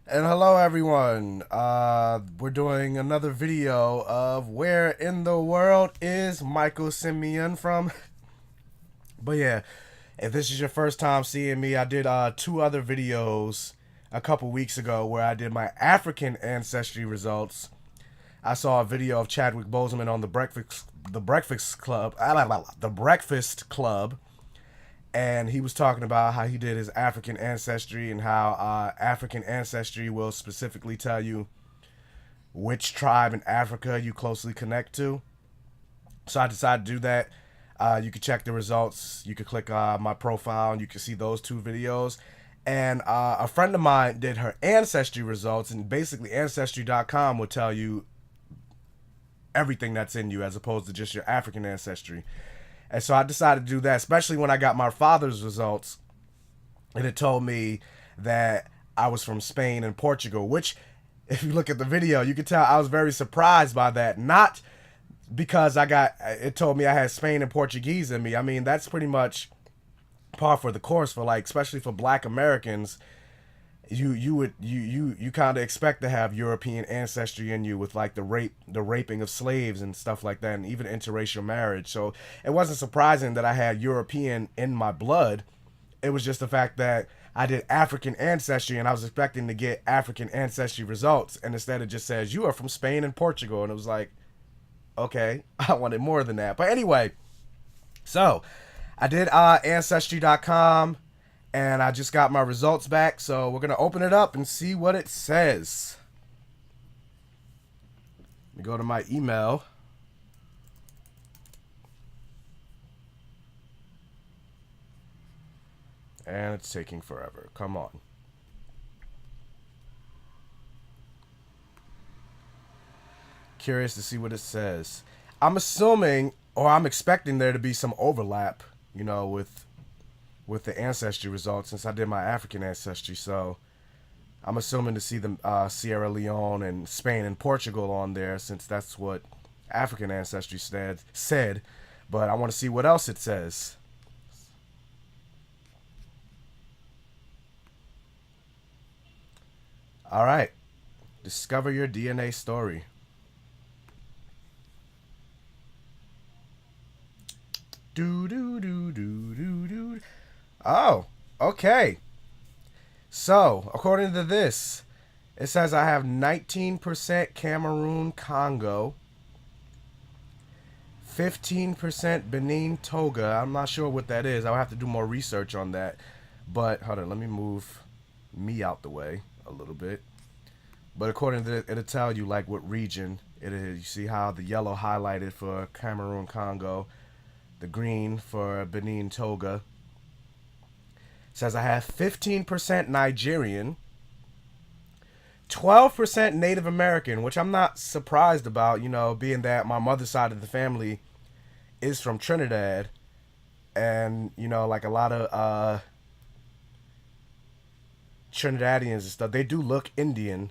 And hello everyone. We're doing another video of where in the world is Michael Simeon from? But yeah, if this is your first time seeing me, I did two other videos a couple weeks ago where I did my African ancestry results. I saw a video of Chadwick Boseman on the Breakfast Club, and he was talking about how he did his African ancestry and how African ancestry will specifically tell you which tribe in Africa you closely connect to. So I decided to do that. You can check the results. You can click my profile and you can see those two videos. And a friend of mine did her ancestry results, and basically Ancestry.com will tell you everything that's in you as opposed to just your African ancestry. And so I decided to do that, especially when I got my father's results, and it told me that I was from Spain and Portugal, which, if you look at the video, you can tell I was very surprised by that. Not because it told me I had Spain and Portuguese in me. I mean, that's pretty much par for the course for, like, especially for Black Americans. You kind of expect to have European ancestry in you with, like, the raping of slaves and stuff like that, and even interracial marriage. So it wasn't surprising that I had European in my blood. It was just the fact that I did African ancestry and I was expecting to get African ancestry results, and instead it just says you are from Spain and Portugal, and it was like, okay, I wanted more than that. But anyway, so I did Ancestry.com, and I just got my results back. So we're going to open it up and see what it says. Let me go to my email. And it's taking forever. Come on. Curious to see what it says. I'm assuming, or I'm expecting there to be some overlap, with the ancestry results, since I did my African ancestry. So I'm assuming to see the Sierra Leone and Spain and Portugal on there, since that's what African ancestry said. But I want to see what else it says. All right. Discover your DNA story. Do do do do do do. Oh, okay. So, according to this, it says I have 19% Cameroon Congo, 15% Benin Toga. I'm not sure what that is. I'll have to do more research on that. But, hold on, let me move me out the way a little bit. But according to it, it'll tell you, like, what region it is. You see how the yellow highlighted for Cameroon Congo, the green for Benin Toga. It says I have 15% Nigerian, 12% Native American, which I'm not surprised about, being that my mother's side of the family is from Trinidad. And, like a lot of Trinidadians and stuff, they do look Indian,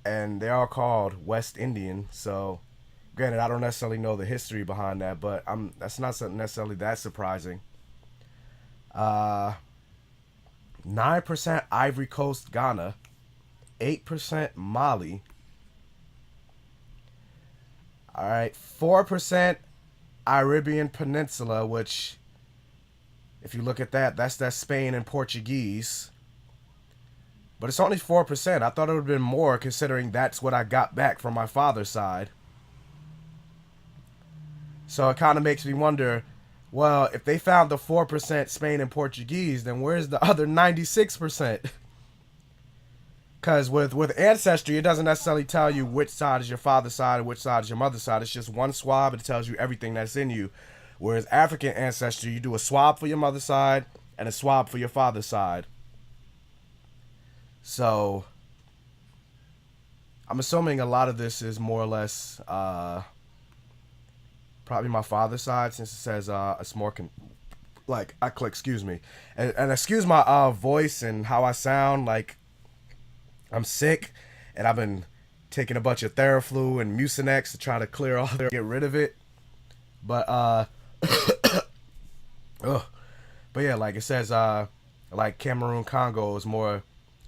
and they are called West Indian. So, granted, I don't necessarily know the history behind that, but that's not something necessarily that surprising. 9% Ivory Coast, Ghana, 8% Mali. All right, 4% Arabian Peninsula, which, if you look at that, that's Spain and Portuguese. But it's only 4%. I thought it would have been more, considering that's what I got back from my father's side. So it kind of makes me wonder, well, if they found the 4% Spain and Portuguese, then where's the other 96%? Because with Ancestry, it doesn't necessarily tell you which side is your father's side and which side is your mother's side. It's just one swab. It tells you everything that's in you. Whereas African Ancestry, you do a swab for your mother's side and a swab for your father's side. So I'm assuming a lot of this is more or less probably my father's side, since it says it's more I click, excuse me, and excuse my voice and how I sound. Like, I'm sick, and I've been taking a bunch of Theraflu and Mucinex to try to clear all get rid of it. But ugh. But yeah, like it says, like Cameroon Congo is more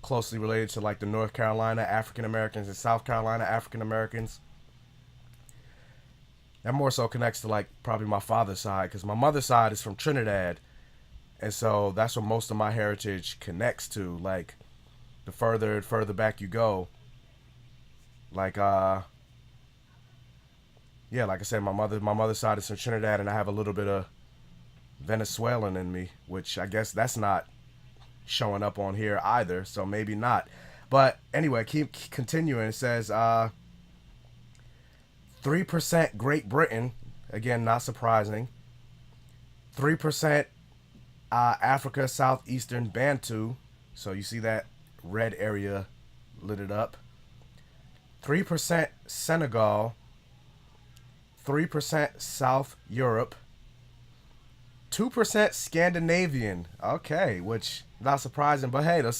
closely related to like the North Carolina African Americans and South Carolina African Americans. That more so connects to like probably my father's side, because my mother's side is from Trinidad, and so that's where most of my heritage connects to. Like the further back you go, like yeah, like I said, my mother's side is from Trinidad, and I have a little bit of Venezuelan in me, which I guess that's not showing up on here either, so maybe not. But anyway, keep continuing. It says 3% Great Britain, again not surprising. 3% Africa Southeastern Bantu, so you see that red area lit it up. 3% Senegal. 3% South Europe. 2% Scandinavian. Okay, which not surprising, but hey, the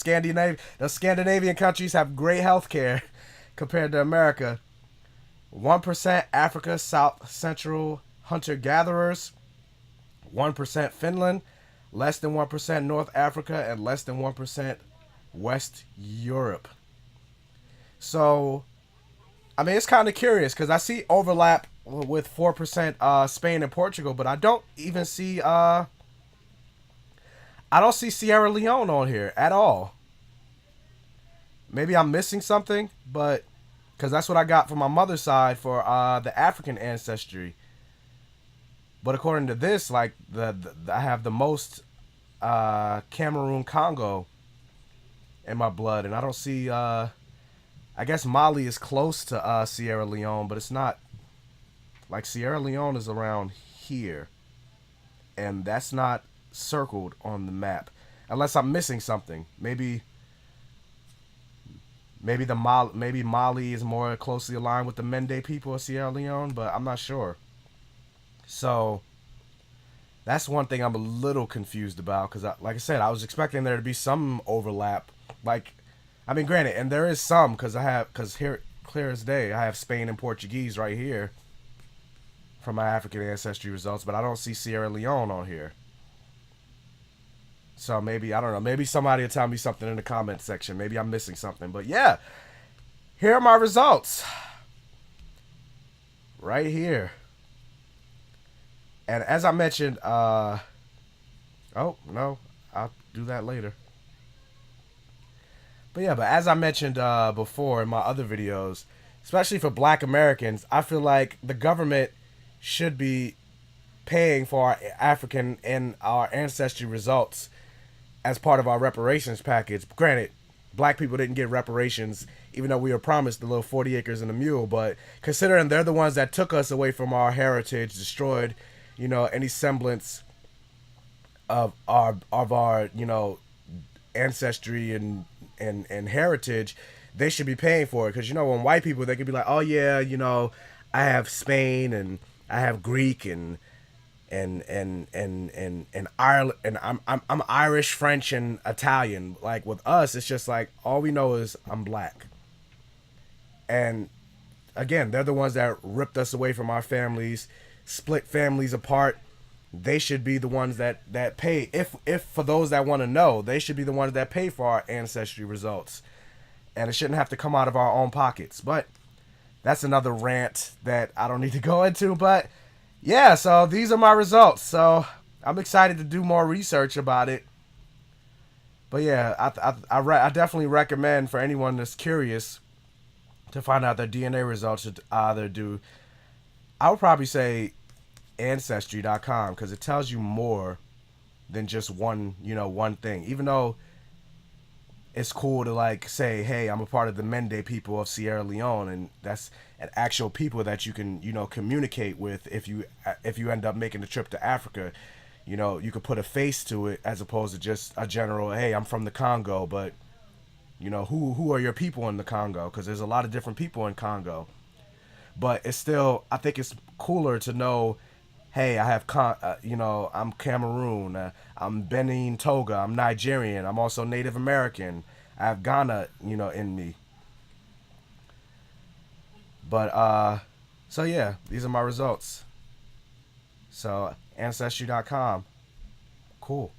Scandinavian countries have great healthcare compared to America. 1% Africa South Central hunter gatherers. 1% Finland. Less than 1% North Africa, and less than 1% West Europe. So, I mean, it's kind of curious because I see overlap with 4% Spain and Portugal, but I don't even see I don't see Sierra Leone on here at all. Maybe I'm missing something, but because that's what I got from my mother's side for the African ancestry. But according to this, like I have the most Cameroon Congo in my blood, and I don't see. I guess Mali is close to Sierra Leone, but it's not. Like Sierra Leone is around here, and that's not circled on the map, unless I'm missing something. Maybe Mali is more closely aligned with the Mende people of Sierra Leone, but I'm not sure. So that's one thing I'm a little confused about, because like I said, I was expecting there to be some overlap. Like, I mean, granted, and there is some, because here, clear as day, I have Spain and Portuguese right here from my African ancestry results, but I don't see Sierra Leone on here. So maybe, I don't know, maybe somebody will tell me something in the comment section. Maybe I'm missing something. But yeah, here are my results. Right here. And as I mentioned, oh, no, I'll do that later. But yeah, but as I mentioned before in my other videos, especially for Black Americans, I feel like the government should be paying for our African and our ancestry results as part of our reparations package. Granted, Black people didn't get reparations, even though we were promised the little 40 acres and a mule. But considering they're the ones that took us away from our heritage, destroyed, you know, any semblance of our you know, ancestry and heritage, they should be paying for it. Because, you know, when white people, they could be like, oh yeah, you know, I have Spain and I have Greek and Ireland, and I'm Irish, French, and Italian. Like with us, it's just like all we know is I'm Black. And again, they're the ones that ripped us away from our families, split families apart. They should be the ones that pay. If for those that want to know, they should be the ones that pay for our ancestry results, and it shouldn't have to come out of our own pockets. But that's another rant that I don't need to go into. But yeah, so these are my results. So I'm excited to do more research about it. But yeah, I definitely recommend for anyone that's curious to find out their DNA results should either do, I would probably say Ancestry.com, because it tells you more than just one thing. Even though it's cool to like say, hey, I'm a part of the Mende people of Sierra Leone, and that's an actual people that you can, you know, communicate with if you end up making the trip to Africa. You know, you could put a face to it as opposed to just a general, hey, I'm from the Congo, but you know, who are your people in the Congo? Because there's a lot of different people in Congo. But it's still, I think it's cooler to know, hey, I have, you know, I'm Cameroon, I'm Benin Toga, I'm Nigerian, I'm also Native American, I have Ghana, you know, in me. But, so yeah, these are my results. So, Ancestry.com. Cool.